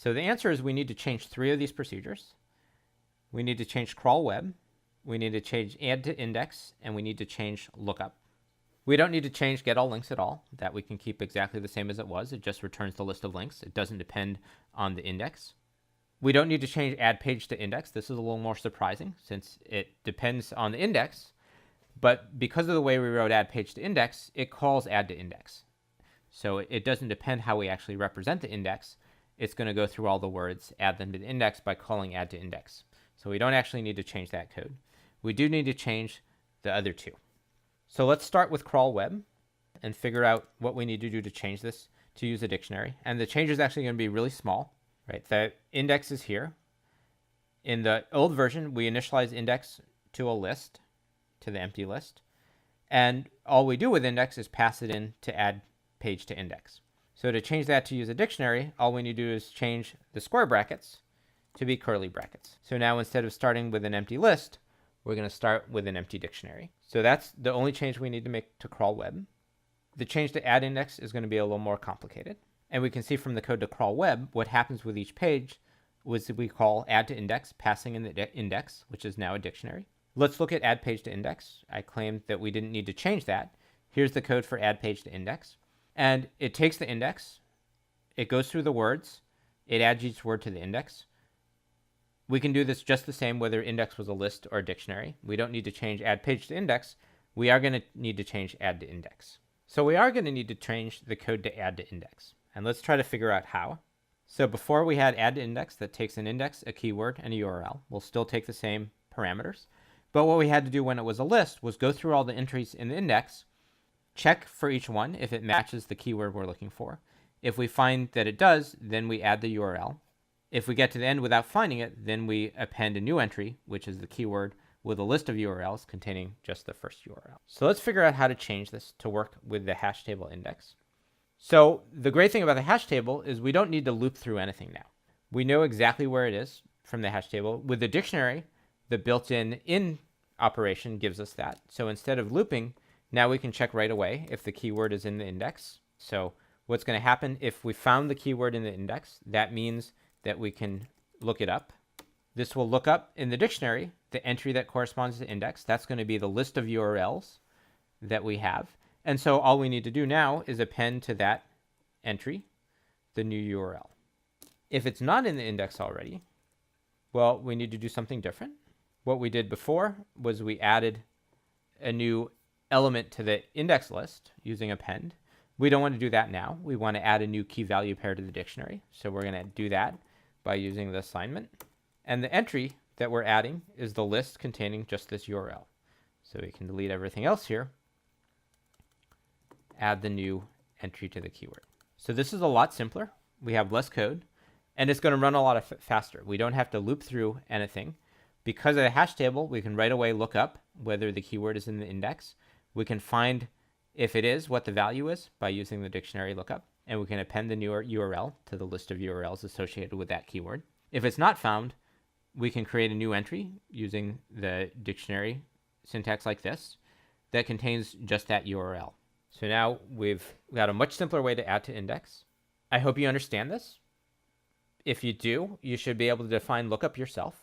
So the answer is we need to change 3 of these procedures. We need to change crawl web, we need to change add to index, and we need to change lookup. We don't need to change get all links at all. That we can keep exactly the same as it was. It just returns the list of links. It doesn't depend on the index. We don't need to change add page to index. This is a little more surprising since it depends on the index, but because of the way we wrote add page to index, it calls add to index. So it doesn't depend how we actually represent the index. It's going to go through all the words, add them to the index by calling add to index. So we don't actually need to change that code. We do need to change the other 2. So let's start with crawl web and figure out what we need to do to change this to use a dictionary. And the change is actually going to be really small, right? The index is here. In the old version, we initialize index to a list, to the empty list. And all we do with index is pass it in to add page to index. So to change that to use a dictionary, all we need to do is change the square brackets to be curly brackets. So now instead of starting with an empty list, we're going to start with an empty dictionary. So that's the only change we need to make to crawl web. The change to add index is going to be a little more complicated. And we can see from the code to crawl web, what happens with each page was that we call add to index, passing in the index, which is now a dictionary. Let's look at add page to index. I claimed that we didn't need to change that. Here's the code for add page to index. And it takes the index, it goes through the words, it adds each word to the index. We can do this just the same whether index was a list or a dictionary. We don't need to change add page to index. We are going to need to change add to index. So we are going to need to change the code to add to index. And let's try to figure out how. So before we had add to index that takes an index, a keyword, and a URL. We'll still take the same parameters. But what we had to do when it was a list was go through all the entries in the index, check for each one if it matches the keyword we're looking for. If we find that it does, then we add the URL. If we get to the end without finding it, then we append a new entry, which is the keyword, with a list of URLs containing just the first URL. So let's figure out how to change this to work with the hash table index. So the great thing about the hash table is we don't need to loop through anything now. We know exactly where it is from the hash table. With the dictionary, the built-in in operation gives us that. So instead of looping, now we can check right away if the keyword is in the index. So what's going to happen if we found the keyword in the index, that means that we can look it up. This will look up in the dictionary the entry that corresponds to the index. That's going to be the list of URLs that we have. And so all we need to do now is append to that entry the new URL. If it's not in the index already, well, we need to do something different. What we did before was we added a new element to the index list using append. We don't want to do that now. We want to add a new key value pair to the dictionary. So we're going to do that by using the assignment. And the entry that we're adding is the list containing just this URL. So we can delete everything else here, add the new entry to the keyword. So this is a lot simpler. We have less code, and it's going to run a lot faster. We don't have to loop through anything. Because of the hash table, we can right away look up whether the keyword is in the index. We can find if it is, what the value is by using the dictionary lookup, and we can append the new URL to the list of URLs associated with that keyword. If it's not found, we can create a new entry using the dictionary syntax like this that contains just that URL. So now we've got a much simpler way to add to index. I hope you understand this. If you do, you should be able to define lookup yourself.